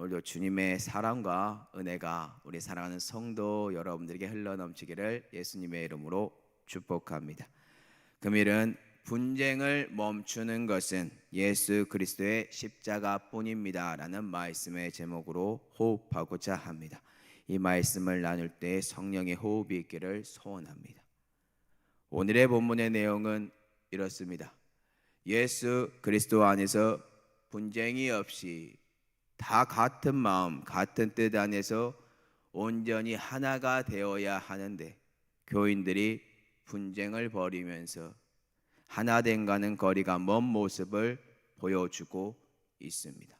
오늘도 주님의 사랑과 은혜가 우리 사랑하는 성도 여러분들에게 흘러넘치기를 예수님의 이름으로 축복합니다. 금일은 분쟁을 멈추는 것은 예수 그리스도의 십자가뿐입니다 라는 말씀의 제목으로 호흡하고자 합니다. 이 말씀을 나눌 때 성령의 호흡이 있기를 소원합니다. 오늘의 본문의 내용은 이렇습니다. 예수 그리스도 안에서 분쟁이 없이 다 같은 마음, 같은 뜻 안에서 온전히 하나가 되어야 하는데 교인들이 분쟁을 벌이면서 하나 된가는 거리가 먼 모습을 보여주고 있습니다.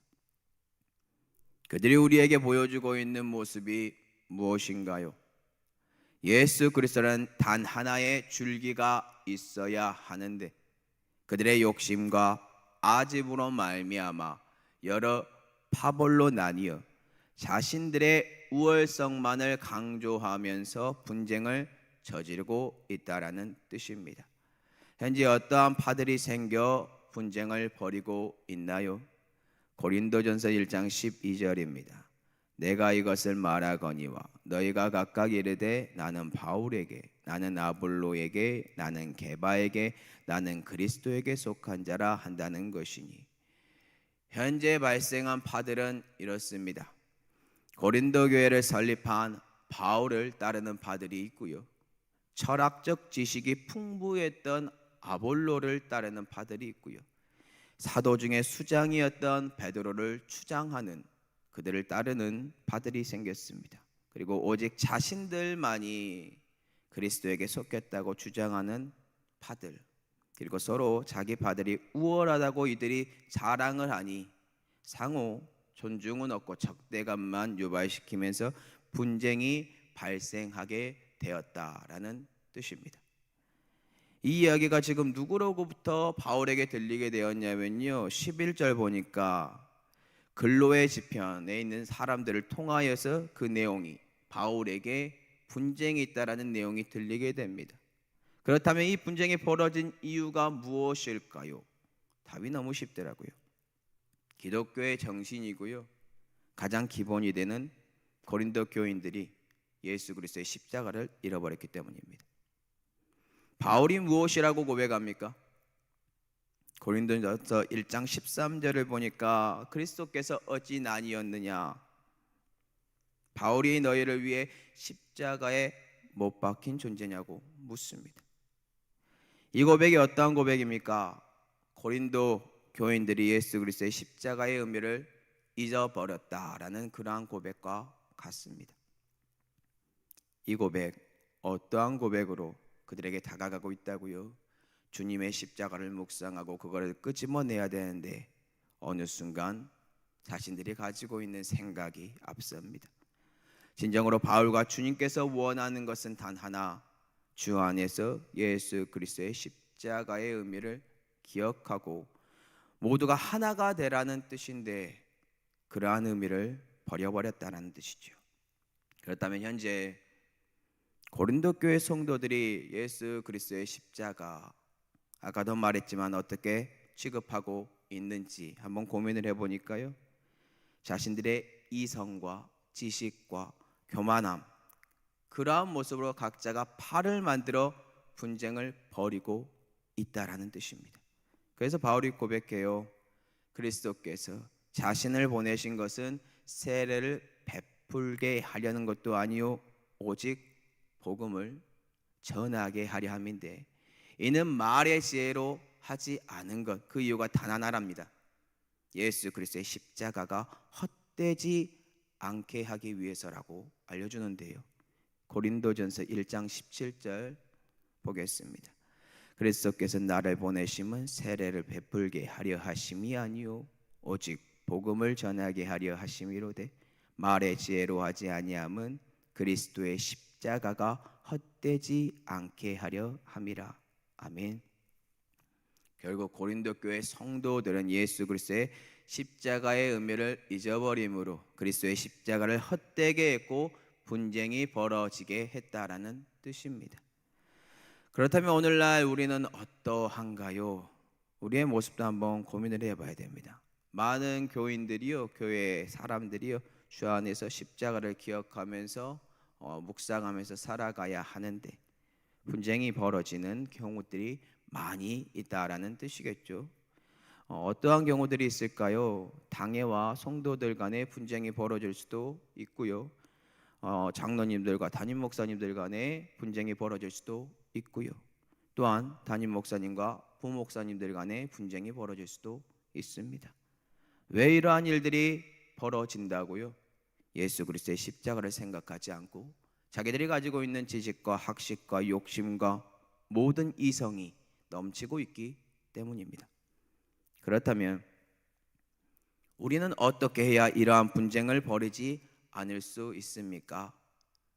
그들이 우리에게 보여주고 있는 모습이 무엇인가요? 예수 그리스도는 단 하나의 줄기가 있어야 하는데 그들의 욕심과 아집으로 말미암아 여러 파벌로 나뉘어 자신들의 우월성만을 강조하면서 분쟁을 저지르고 있다라는 뜻입니다. 현재 어떠한 파들이 생겨 분쟁을 벌이고 있나요? 고린도전서 1장 12절입니다. 내가 이것을 말하거니와 너희가 각각 이르되 나는 바울에게, 나는 아볼로에게, 나는 게바에게, 나는 그리스도에게 속한 자라 한다는 것이니. 현재 발생한 파들은 이렇습니다. 고린도 교회를 설립한 바울을 따르는 파들이 있고요, 철학적 지식이 풍부했던 아볼로를 따르는 파들이 있고요, 사도 중에 수장이었던 베드로를 추장하는 그들을 따르는 파들이 생겼습니다. 그리고 오직 자신들만이 그리스도에게 속했다고 주장하는 파들, 그리고 서로 자기 파들이 우월하다고 이들이 자랑을 하니 상호 존중은 없고 적대감만 유발시키면서 분쟁이 발생하게 되었다라는 뜻입니다. 이 이야기가 지금 누구로부터 바울에게 들리게 되었냐면요, 11절 보니까 근로의 지편에 있는 사람들을 통하여서 그 내용이 바울에게 분쟁이 있다라는 내용이 들리게 됩니다. 그렇다면 이 분쟁이 벌어진 이유가 무엇일까요? 답이 너무 쉽더라고요. 기독교의 정신이고요, 가장 기본이 되는 고린도 교인들이 예수 그리스도의 십자가를 잃어버렸기 때문입니다. 바울이 무엇이라고 고백합니까? 고린도전서 1장 13절을 보니까 그리스도께서 어찌 아니었느냐, 바울이 너희를 위해 십자가에 못 박힌 존재냐고 묻습니다. 이 고백이 어떠한 고백입니까? 고린도 교인들이 예수 그리스도의 십자가의 의미를 잊어버렸다라는 그러한 고백과 같습니다. 이 고백, 어떠한 고백으로 그들에게 다가가고 있다고요? 주님의 십자가를 묵상하고 그거를 끄집어내야 되는데 어느 순간 자신들이 가지고 있는 생각이 앞섭니다. 진정으로 바울과 주님께서 원하는 것은 단 하나, 주 안에서 예수 그리스도의 십자가의 의미를 기억하고 모두가 하나가 되라는 뜻인데 그러한 의미를 버려버렸다는 뜻이죠. 그렇다면 현재 고린도 교회 성도들이 예수 그리스도의 십자가, 아까도 말했지만 어떻게 취급하고 있는지 한번 고민을 해보니까요, 자신들의 이성과 지식과 교만함, 그러한 모습으로 각자가 팔을 만들어 분쟁을 벌이고 있다라는 뜻입니다. 그래서 바울이 고백해요. 그리스도께서 자신을 보내신 것은 세례를 베풀게 하려는 것도 아니요 오직 복음을 전하게 하려 함인데 이는 말의 지혜로 하지 않은 것, 그 이유가 단 하나랍니다. 예수 그리스도의 십자가가 헛되지 않게 하기 위해서라고 알려주는데요, 고린도전서 1장 17절 보겠습니다. 그리스도께서 나를 보내심은 세례를 베풀게 하려 하심이 아니요 오직 복음을 전하게 하려 하심이로되 말의 지혜로 하지 아니함은 그리스도의 십자가가 헛되지 않게 하려 함이라. 아멘. 결국 고린도 교회 성도들은 예수 그리스도의 십자가의 의미를 잊어버림으로 그리스도의 십자가를 헛되게 했고 분쟁이 벌어지게 했다라는 뜻입니다. 그렇다면 오늘날 우리는 어떠한가요? 우리의 모습도 한번 고민을 해봐야 됩니다. 많은 교인들이요, 교회 사람들이요, 주 안에서 십자가를 기억하면서 묵상하면서 살아가야 하는데 분쟁이 벌어지는 경우들이 많이 있다라는 뜻이겠죠. 어떠한 경우들이 있을까요? 당회와 성도들 간의 분쟁이 벌어질 수도 있고요. 장로님들과 담임 목사님들 간의 분쟁이 벌어질 수도 있고요. 또한 담임 목사님과 부목사님들 간의 분쟁이 벌어질 수도 있습니다. 왜 이러한 일들이 벌어진다고요? 예수 그리스도의 십자가를 생각하지 않고 자기들이 가지고 있는 지식과 학식과 욕심과 모든 이성이 넘치고 있기 때문입니다. 그렇다면 우리는 어떻게 해야 이러한 분쟁을 벌이지 않을 수 있습니까?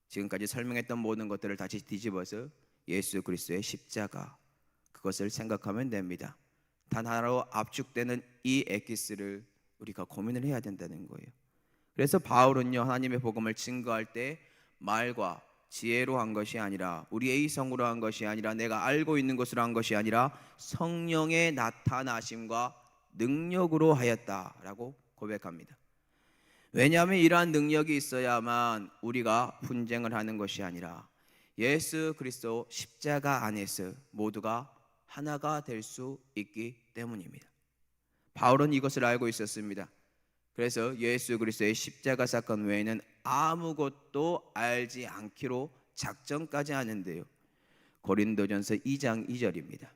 지금까지 설명했던 모든 것들을 다시 뒤집어서 예수 그리스도의 십자가, 그것을 생각하면 됩니다. 단 하나로 압축되는 이 엑기스를 우리가 고민을 해야 된다는 거예요. 그래서 바울은요, 하나님의 복음을 증거할 때 말과 지혜로 한 것이 아니라, 우리의 이성으로 한 것이 아니라, 내가 알고 있는 것으로 한 것이 아니라 성령의 나타나심과 능력으로 하였다라고 고백합니다. 왜냐하면 이러한 능력이 있어야만 우리가 분쟁을 하는 것이 아니라 예수 그리스도 십자가 안에서 모두가 하나가 될 수 있기 때문입니다. 바울은 이것을 알고 있었습니다. 그래서 예수 그리스도의 십자가 사건 외에는 아무것도 알지 않기로 작정까지 하는데요. 고린도전서 2장 2절입니다.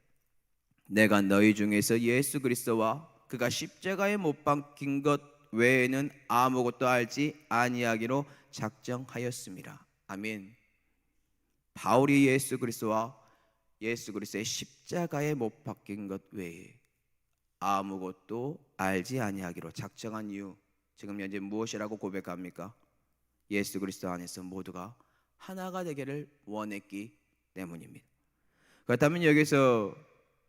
내가 너희 중에서 예수 그리스도와 그가 십자가에 못 박힌 것 외에는 아무것도 알지 아니하기로 작정하였습니다. 아멘. 바울이 예수 그리스도와 예수 그리스도의 십자가에 못 박힌 것 외에 아무것도 알지 아니하기로 작정한 이유, 지금 현재 무엇이라고 고백합니까? 예수 그리스도 안에서 모두가 하나가 되기를 원했기 때문입니다. 그렇다면 여기서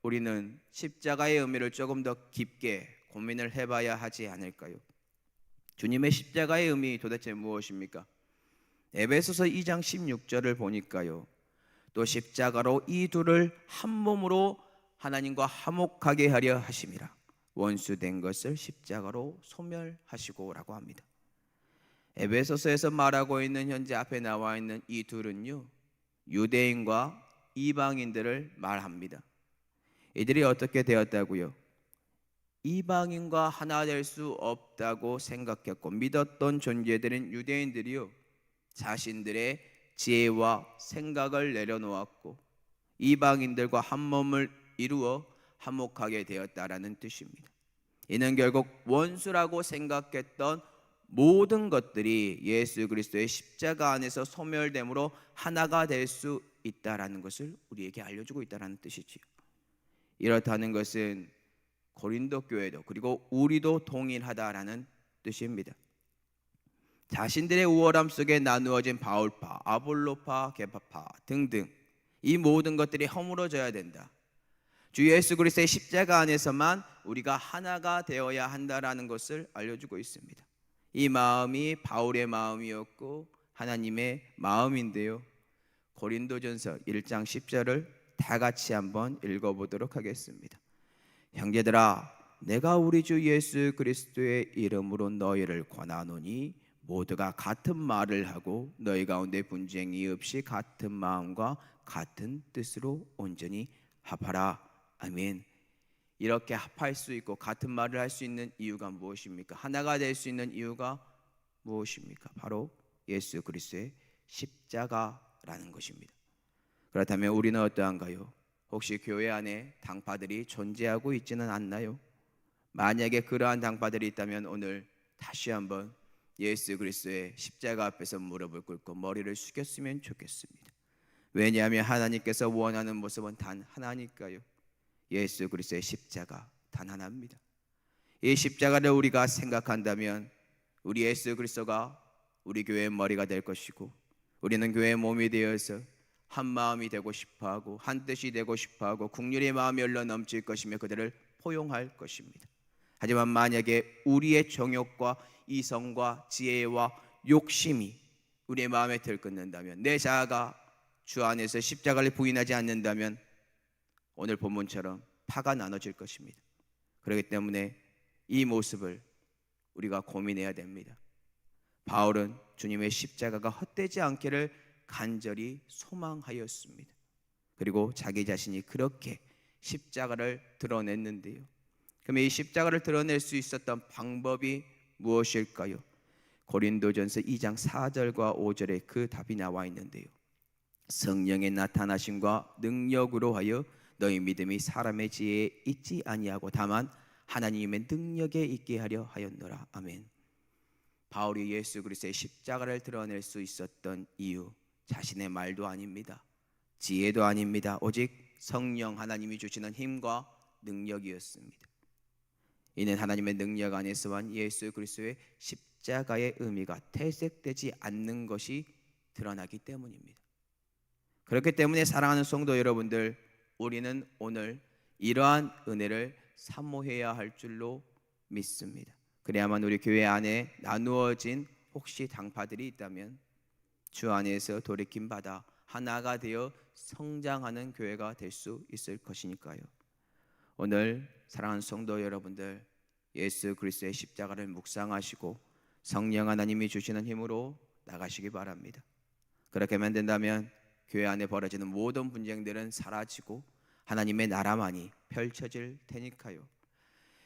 우리는 십자가의 의미를 조금 더 깊게 고민을 해봐야 하지 않을까요? 주님의 십자가의 의미 도대체 무엇입니까? 에베소서 2장 16절을 보니까요, 또 십자가로 이 둘을 한 몸으로 하나님과 화목하게 하려 하심이라, 원수된 것을 십자가로 소멸하시고 라고 합니다. 에베소서에서 말하고 있는, 현재 앞에 나와 있는 이 둘은요, 유대인과 이방인들을 말합니다. 이들이 어떻게 되었다고요? 이방인과 하나 될 수 없다고 생각했고 믿었던 존재들인 유대인들이요, 자신들의 지혜와 생각을 내려놓았고 이방인들과 한 몸을 이루어 화목하게 되었다라는 뜻입니다. 이는 결국 원수라고 생각했던 모든 것들이 예수 그리스도의 십자가 안에서 소멸됨으로 하나가 될 수 있다라는 것을 우리에게 알려주고 있다라는 뜻이지요. 이렇다는 것은 고린도 교회도 그리고 우리도 동일하다라는 뜻입니다. 자신들의 우월함 속에 나누어진 바울파, 아볼로파, 게바파 등등 이 모든 것들이 허물어져야 된다. 주 예수 그리스도의 십자가 안에서만 우리가 하나가 되어야 한다라는 것을 알려주고 있습니다. 이 마음이 바울의 마음이었고 하나님의 마음인데요, 고린도전서 1장 10절을 다 같이 한번 읽어보도록 하겠습니다. 형제들아, 내가 우리 주 예수 그리스도의 이름으로 너희를 권하노니 모두가 같은 말을 하고 너희 가운데 분쟁이 없이 같은 마음과 같은 뜻으로 온전히 합하라. 아멘. 이렇게 합할 수 있고 같은 말을 할 수 있는 이유가 무엇입니까? 하나가 될 수 있는 이유가 무엇입니까? 바로 예수 그리스도의 십자가라는 것입니다. 그렇다면 우리는 어떠한가요? 혹시 교회 안에 당파들이 존재하고 있지는 않나요? 만약에 그러한 당파들이 있다면 오늘 다시 한번 예수 그리스도의 십자가 앞에서 무릎을 꿇고 머리를 숙였으면 좋겠습니다. 왜냐하면 하나님께서 원하는 모습은 단 하나니까요. 예수 그리스도의 십자가 단 하나입니다. 이 십자가를 우리가 생각한다면 우리 예수 그리스도가 우리 교회의 머리가 될 것이고 우리는 교회의 몸이 되어서 한 마음이 되고 싶어하고 한 뜻이 되고 싶어하고 국률의 마음이 흘러 넘칠 것이며 그들을 포용할 것입니다. 하지만 만약에 우리의 정욕과 이성과 지혜와 욕심이 우리의 마음에 들끓는다면, 내 자아가 주 안에서 십자가를 부인하지 않는다면 오늘 본문처럼 파가 나눠질 것입니다. 그렇기 때문에 이 모습을 우리가 고민해야 됩니다. 바울은 주님의 십자가가 헛되지 않기를 간절히 소망하였습니다. 그리고 자기 자신이 그렇게 십자가를 드러냈는데요. 그러면 이 십자가를 드러낼 수 있었던 방법이 무엇일까요? 고린도전서 2장 4절과 5절에 그 답이 나와 있는데요. 성령의 나타나심과 능력으로 하여 너희 믿음이 사람의 지혜에 있지 아니하고 다만 하나님의 능력에 있게 하려 하였노라. 아멘. 바울이 예수 그리스도의 십자가를 드러낼 수 있었던 이유, 자신의 말도 아닙니다. 지혜도 아닙니다. 오직 성령 하나님이 주시는 힘과 능력이었습니다. 이는 하나님의 능력 안에서만 예수 그리스도의 십자가의 의미가 퇴색되지 않는 것이 드러나기 때문입니다. 그렇기 때문에 사랑하는 성도 여러분들, 우리는 오늘 이러한 은혜를 사모해야 할 줄로 믿습니다. 그래야만 우리 교회 안에 나누어진 혹시 당파들이 있다면 주 안에서 돌이킴 받아 하나가 되어 성장하는 교회가 될 수 있을 것이니까요. 오늘 사랑하는 성도 여러분들, 예수 그리스도의 십자가를 묵상하시고 성령 하나님이 주시는 힘으로 나가시기 바랍니다. 그렇게만 된다면 교회 안에 벌어지는 모든 분쟁들은 사라지고 하나님의 나라만이 펼쳐질 테니까요.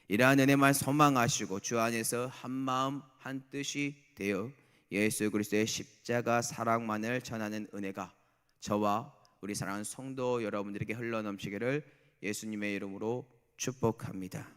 이러한 은혜만 소망하시고 주 안에서 한 마음 한 뜻이 되어 예수 그리스도의 십자가 사랑만을 전하는 은혜가 저와 우리 사랑하는 성도 여러분들에게 흘러넘치기를 예수님의 이름으로 축복합니다.